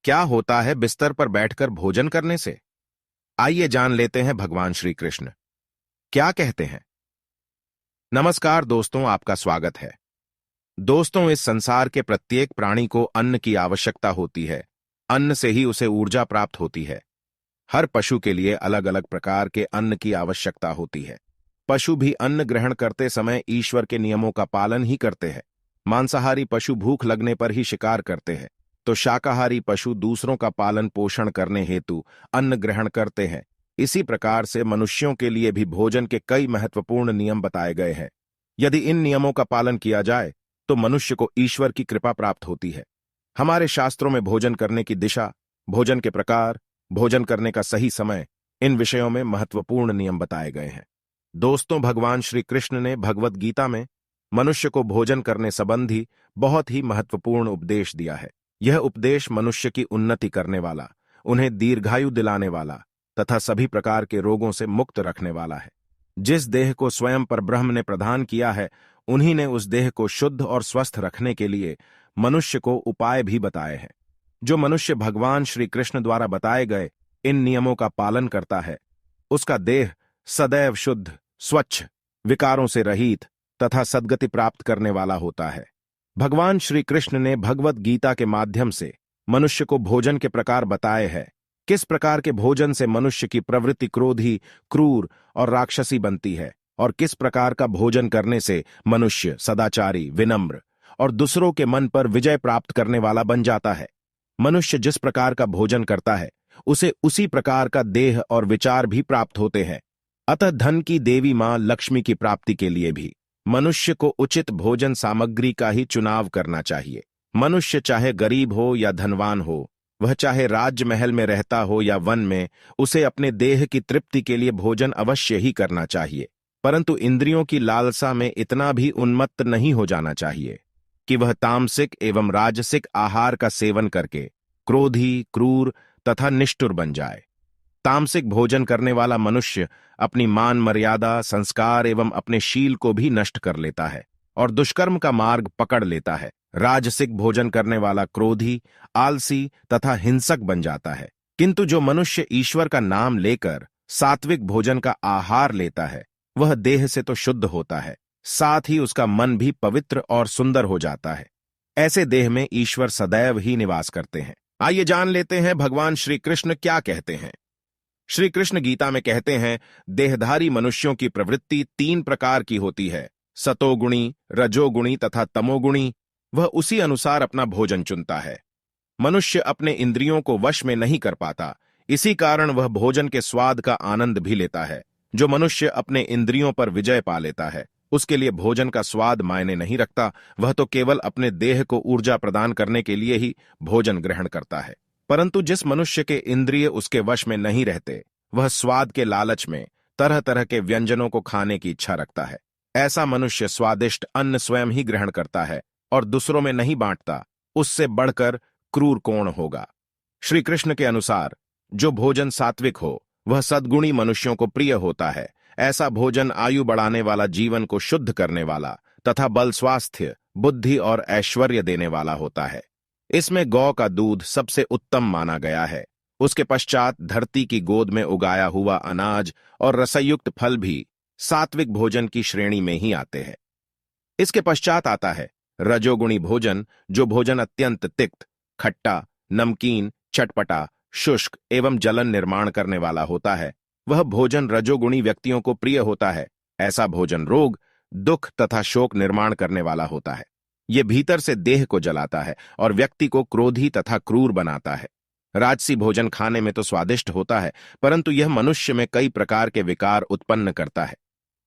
क्या होता है बिस्तर पर बैठकर भोजन करने से? आइए जान लेते हैं भगवान श्री कृष्ण क्या कहते हैं। नमस्कार दोस्तों, आपका स्वागत है। दोस्तों, इस संसार के प्रत्येक प्राणी को अन्न की आवश्यकता होती है। अन्न से ही उसे ऊर्जा प्राप्त होती है। हर पशु के लिए अलग अलग प्रकार के अन्न की आवश्यकता होती है। पशु भी अन्न ग्रहण करते समय ईश्वर के नियमों का पालन ही करते हैं। मांसाहारी पशु भूख लगने पर ही शिकार करते हैं, तो शाकाहारी पशु दूसरों का पालन पोषण करने हेतु अन्न ग्रहण करते हैं। इसी प्रकार से मनुष्यों के लिए भी भोजन के कई महत्वपूर्ण नियम बताए गए हैं। यदि इन नियमों का पालन किया जाए तो मनुष्य को ईश्वर की कृपा प्राप्त होती है। हमारे शास्त्रों में भोजन करने की दिशा, भोजन के प्रकार, भोजन करने का सही समय, इन विषयों में महत्वपूर्ण नियम बताए गए हैं। दोस्तों, भगवान श्री कृष्ण ने भगवत गीता में मनुष्य को भोजन करने संबंधी बहुत ही महत्वपूर्ण उपदेश दिया है। यह उपदेश मनुष्य की उन्नति करने वाला, उन्हें दीर्घायु दिलाने वाला तथा सभी प्रकार के रोगों से मुक्त रखने वाला है। जिस देह को स्वयं पर ब्रह्म ने प्रदान किया है, उन्हीं ने उस देह को शुद्ध और स्वस्थ रखने के लिए मनुष्य को उपाय भी बताए हैं। जो मनुष्य भगवान श्री कृष्ण द्वारा बताए गए इन नियमों का पालन करता है, उसका देह सदैव शुद्ध, स्वच्छ, विकारों से रहित तथा सद्गति प्राप्त करने वाला होता है। भगवान श्री कृष्ण ने भगवत गीता के माध्यम से मनुष्य को भोजन के प्रकार बताए हैं। किस प्रकार के भोजन से मनुष्य की प्रवृत्ति क्रोधी, क्रूर और राक्षसी बनती है, और किस प्रकार का भोजन करने से मनुष्य सदाचारी, विनम्र और दूसरों के मन पर विजय प्राप्त करने वाला बन जाता है। मनुष्य जिस प्रकार का भोजन करता है, उसे उसी प्रकार का देह और विचार भी प्राप्त होते हैं। अतः धन की देवी मां लक्ष्मी की प्राप्ति के लिए भी मनुष्य को उचित भोजन सामग्री का ही चुनाव करना चाहिए। मनुष्य चाहे गरीब हो या धनवान हो, वह चाहे राजमहल में रहता हो या वन में, उसे अपने देह की तृप्ति के लिए भोजन अवश्य ही करना चाहिए। परंतु इंद्रियों की लालसा में इतना भी उन्मत्त नहीं हो जाना चाहिए कि वह तामसिक एवं राजसिक आहार का सेवन करके क्रोधी, क्रूर तथा निष्ठुर बन जाए। तामसिक भोजन करने वाला मनुष्य अपनी मान मर्यादा, संस्कार एवं अपने शील को भी नष्ट कर लेता है और दुष्कर्म का मार्ग पकड़ लेता है। राजसिक भोजन करने वाला क्रोधी, आलसी तथा हिंसक बन जाता है। किंतु जो मनुष्य ईश्वर का नाम लेकर सात्विक भोजन का आहार लेता है, वह देह से तो शुद्ध होता है, साथ ही उसका मन भी पवित्र और सुंदर हो जाता है। ऐसे देह में ईश्वर सदैव ही निवास करते हैं। आइए जान लेते हैं भगवान श्री कृष्ण क्या कहते हैं। श्री कृष्ण गीता में कहते हैं, देहधारी मनुष्यों की प्रवृत्ति 3 प्रकार की होती है, सतोगुणी, रजोगुणी तथा तमोगुणी। वह उसी अनुसार अपना भोजन चुनता है। मनुष्य अपने इंद्रियों को वश में नहीं कर पाता, इसी कारण वह भोजन के स्वाद का आनंद भी लेता है। जो मनुष्य अपने इंद्रियों पर विजय पा लेता है, उसके लिए भोजन का स्वाद मायने नहीं रखता। वह तो केवल अपने देह को ऊर्जा प्रदान करने के लिए ही भोजन ग्रहण करता है। परंतु जिस मनुष्य के इंद्रिय उसके वश में नहीं रहते, वह स्वाद के लालच में तरह तरह के व्यंजनों को खाने की इच्छा रखता है। ऐसा मनुष्य स्वादिष्ट अन्न स्वयं ही ग्रहण करता है और दूसरों में नहीं बांटता। उससे बढ़कर क्रूर कौन होगा। श्री कृष्ण के अनुसार जो भोजन सात्विक हो, वह सद्गुणी मनुष्यों को प्रिय होता है। ऐसा भोजन आयु बढ़ाने वाला, जीवन को शुद्ध करने वाला तथा बल, स्वास्थ्य, बुद्धि और ऐश्वर्य देने वाला होता है। इसमें गौ का दूध सबसे उत्तम माना गया है। उसके पश्चात धरती की गोद में उगाया हुआ अनाज और रसयुक्त फल भी सात्विक भोजन की श्रेणी में ही आते हैं। इसके पश्चात आता है रजोगुणी भोजन, जो भोजन अत्यंत तिक्त, खट्टा, नमकीन, चटपटा, शुष्क एवं जलन निर्माण करने वाला होता है। वह भोजन रजोगुणी व्यक्तियों को प्रिय होता है। ऐसा भोजन रोग, दुख तथा शोक निर्माण करने वाला होता है। ये भीतर से देह को जलाता है और व्यक्ति को क्रोधी तथा क्रूर बनाता है। राजसी भोजन खाने में तो स्वादिष्ट होता है, परंतु यह मनुष्य में कई प्रकार के विकार उत्पन्न करता है।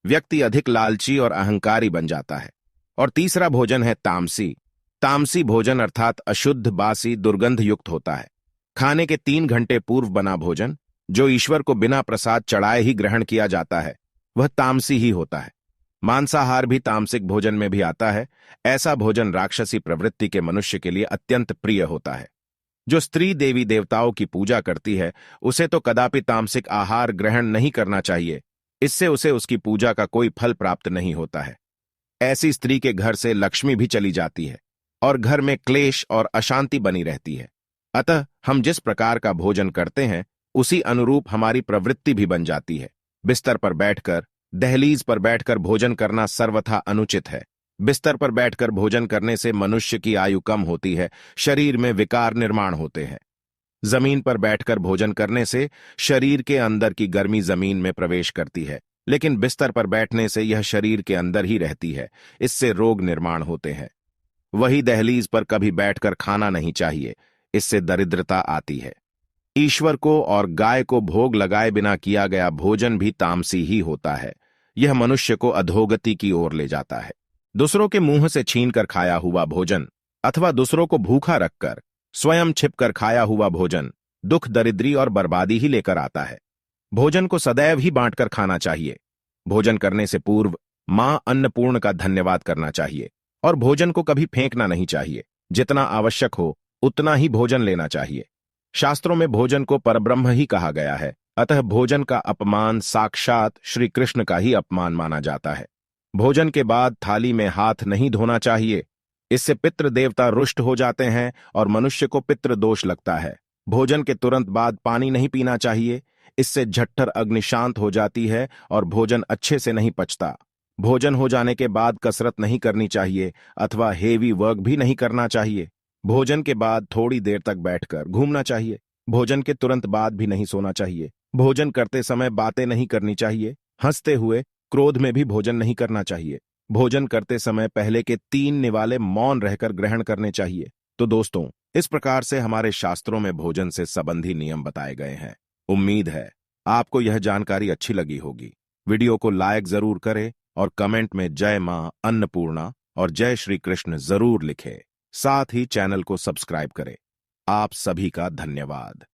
व्यक्ति अधिक लालची और अहंकारी बन जाता है। और तीसरा भोजन है तामसी। तामसी भोजन अर्थात अशुद्ध, बासी, दुर्गंध युक्त होता है। खाने के 3 घंटे पूर्व बना भोजन, जो ईश्वर को बिना प्रसाद चढ़ाए ही ग्रहण किया जाता है, वह तामसी ही होता है। मांसाहार भी तामसिक भोजन में भी आता है। ऐसा भोजन राक्षसी प्रवृत्ति के मनुष्य के लिए अत्यंत प्रिय होता है। जो स्त्री देवी देवताओं की पूजा करती है, उसे तो कदापि तामसिक आहार ग्रहण नहीं करना चाहिए। इससे उसे उसकी पूजा का कोई फल प्राप्त नहीं होता है। ऐसी स्त्री के घर से लक्ष्मी भी चली जाती है और घर में क्लेश और अशांति बनी रहती है। अतः हम जिस प्रकार का भोजन करते हैं उसी अनुरूप हमारी प्रवृत्ति भी बन जाती है। बिस्तर पर बैठकर, दहलीज पर बैठकर भोजन करना सर्वथा अनुचित है। बिस्तर पर बैठकर भोजन करने से मनुष्य की आयु कम होती है, शरीर में विकार निर्माण होते हैं। जमीन पर बैठकर भोजन करने से शरीर के अंदर की गर्मी जमीन में प्रवेश करती है, लेकिन बिस्तर पर बैठने से यह शरीर के अंदर ही रहती है। इससे रोग निर्माण होते हैं। वही दहलीज पर कभी बैठकर खाना नहीं चाहिए, इससे दरिद्रता आती है। ईश्वर को और गाय को भोग लगाए बिना किया गया भोजन भी तामसी ही होता है। यह मनुष्य को अधोगति की ओर ले जाता है। दूसरों के मुंह से छीनकर खाया हुआ भोजन अथवा दूसरों को भूखा रखकर स्वयं छिपकर खाया हुआ भोजन दुख, दरिद्री और बर्बादी ही लेकर आता है। भोजन को सदैव ही बांटकर खाना चाहिए। भोजन करने से पूर्व मां अन्नपूर्ण का धन्यवाद करना चाहिए और भोजन को कभी फेंकना नहीं चाहिए। जितना आवश्यक हो उतना ही भोजन लेना चाहिए। शास्त्रों में भोजन को परब्रह्म ही कहा गया है, अतः भोजन का अपमान साक्षात श्री कृष्ण का ही अपमान माना जाता है। भोजन के बाद थाली में हाथ नहीं धोना चाहिए, इससे पितृ देवता रुष्ट हो जाते हैं और मनुष्य को पितृ दोष लगता है। भोजन के तुरंत बाद पानी नहीं पीना चाहिए, इससे झट्ठर अग्नि शांत हो जाती है और भोजन अच्छे से नहीं पचता। भोजन हो जाने के बाद कसरत नहीं करनी चाहिए अथवा हेवी वर्क भी नहीं करना चाहिए। भोजन के बाद थोड़ी देर तक बैठकर घूमना चाहिए। भोजन के तुरंत बाद भी नहीं सोना चाहिए। भोजन करते समय बातें नहीं करनी चाहिए। हंसते हुए, क्रोध में भी भोजन नहीं करना चाहिए। भोजन करते समय पहले के 3 निवाले मौन रहकर ग्रहण करने चाहिए। तो दोस्तों, इस प्रकार से हमारे शास्त्रों में भोजन से संबंधी नियम बताए गए हैं। उम्मीद है आपको यह जानकारी अच्छी लगी होगी। वीडियो को लाइक जरूर करें और कमेंट में जय मां अन्नपूर्णा और जय श्री कृष्ण जरूर लिखें। साथ ही चैनल को सब्सक्राइब करें। आप सभी का धन्यवाद।